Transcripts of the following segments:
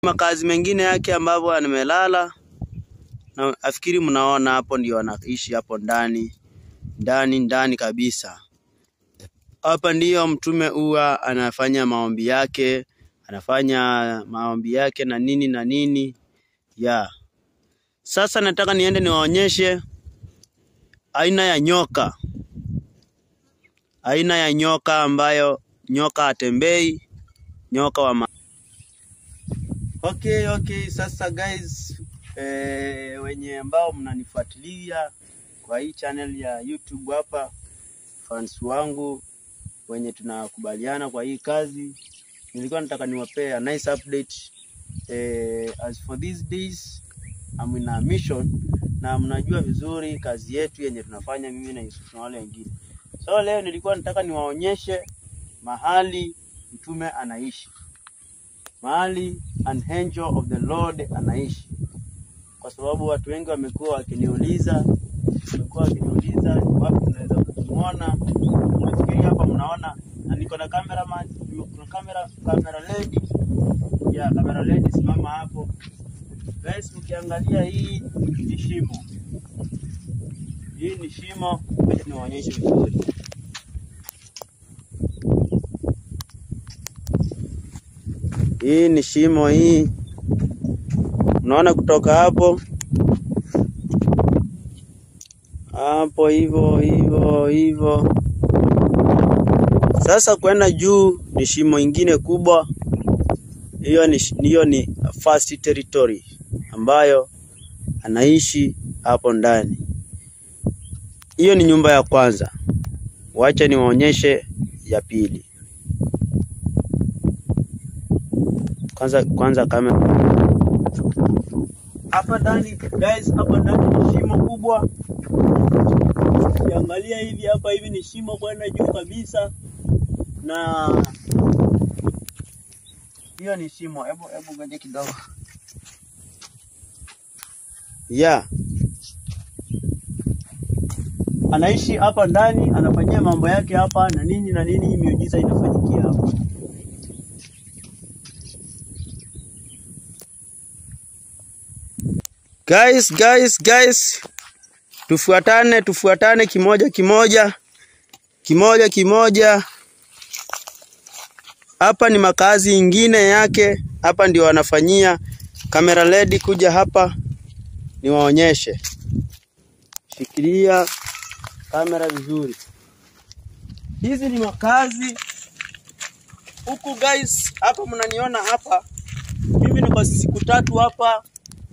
Makazi mengine yake ambavyo amelala, na afikiri mnaona hapo ndio anaishi hapo ndani kabisa. Hapa ndio mtume huwa anafanya maombi yake, na nini ya. Sasa nataka niende niwaonyeshe aina ya nyoka ambayo nyoka hatembei, nyoka wa Okay, sasa guys, wenye ambao mnanifuatilia kwa hii channel ya YouTube hapa, fans wangu wenye tunakubaliana kwa hii kazi, nilikuwa nataka niwapee a nice update. As for these days I'm in a mission, na mnajua vizuri kazi yetu yenye tunafanya mimi na Yusuf na wale wengine. So leo nilikuwa nataka niwaonyeshe mahali mtume anaishi, mahali an angel of the Lord anaishi, kwa sababu watu wengi wamekuwa wakiniuliza wapi tunaweza kumuona. Nafikiri hapa mnaona, na niko na cameraman, kuna camera lady. Camera lady simama hapo. Guys, mkiangalia hii ni shimo. Hii ni shimo, niwaonyeshe vizuri. Hii ni shimo hii. Unaona kutoka hapo hivyo. Sasa kwenda juu ni shimo ingine kubwa. Hiyo ni first territory ambayo anaishi hapo ndani. Hiyo ni nyumba ya kwanza. Wacha niwaonyeshe ya pili. Kwanza kamera. Hapa ndani guys, hapa ndani ni shimo kubwa. Ukiangalia hivi ni shimo kwenda juu kabisa, na hiyo ni shimo. Hebu ngoja kidogo. Anaishi hapa ndani, anafanyia mambo yake hapa na nini, miujiza inafanyikia hapa. Guys, tufuatane kimoja. Hapa ni makazi ingine yake, hapa ndio wanafanyia. Camera lady, kuja hapa niwaonyeshe. Shikilia kamera vizuri. Hizi ni makazi huku guys. Hapa mnaniona hapa, mimi niko siku 3 hapa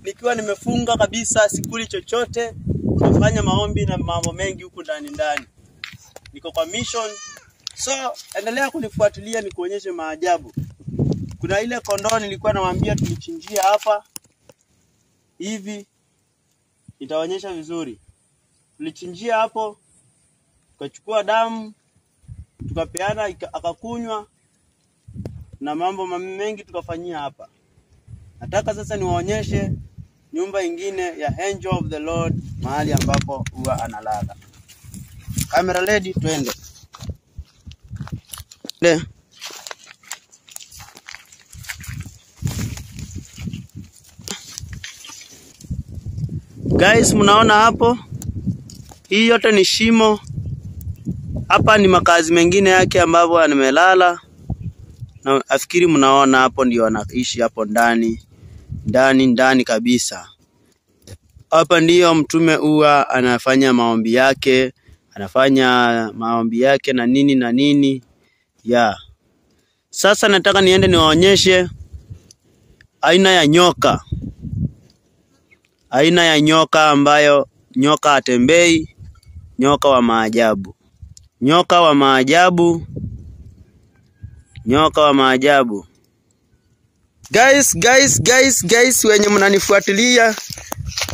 nikiwa nimefunga kabisa, sikuli chochote, nafanya maombi na mambo mengi huku ndani. Niko kwa mission. So endelea kunifuatilia nikuonyeshe maajabu. Kuna ile kondoo nilikuwa nawaambia tulichinjia hapa hivi, nitaonyesha vizuri. Tulichinjia hapo, tukachukua damu, tukapeana, akakunywa, na mambo mengi tukafanyia hapa. Nataka sasa niwaonyeshe nyumba ingine ya angel of the Lord, mahali ambapo huwa analala. Camera lady, twende. Guys, mnaona hapo? Hii yote ni shimo. Hapa ni makazi mengine yake ambavyo amelala, na afikiri mnaona hapo ndio anaishi hapo ndani kabisa. Hapa ndio mtume huwa anafanya maombi yake, na nini ya. Sasa nataka niende niwaonyeshe aina ya nyoka ambayo nyoka hatembei, nyoka wa maajabu. Guys, wenye mnanifuatilia,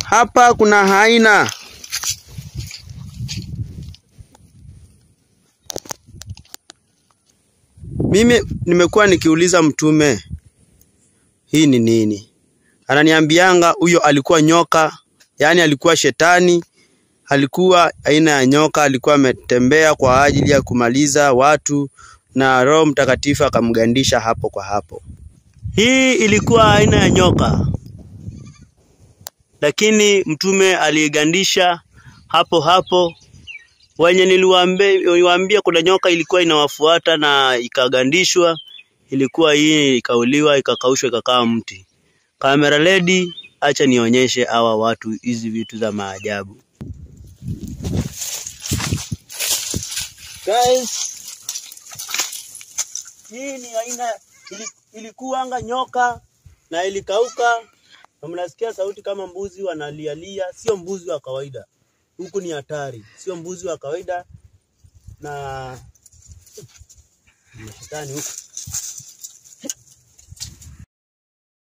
hapa kuna aina. Mimi nimekuwa nikiuliza mtume, hii ni nini? Ananiambianga huyo alikuwa nyoka, yani alikuwa shetani, alikuwa aina ya nyoka, alikuwa ametembea kwa ajili ya kumaliza watu, na Roho Mtakatifu akamgandisha hapo kwa hapo. Hii ilikuwa aina ya nyoka, lakini mtume aliigandisha hapo hapo. Wenye niliwaambia kuna nyoka ilikuwa inawafuata na ikagandishwa, ilikuwa hii ikauliwa, ikakaushwa, ikakaa mti. Camera lady, acha nionyeshe hawa watu hizi vitu za maajabu. Guys, hii ni aina ilikuanga nyoka na ilikauka, na mnasikia sauti kama mbuzi wanalialia. Sio mbuzi wa kawaida, huku ni hatari, sio mbuzi wa kawaida. Na mashetani huku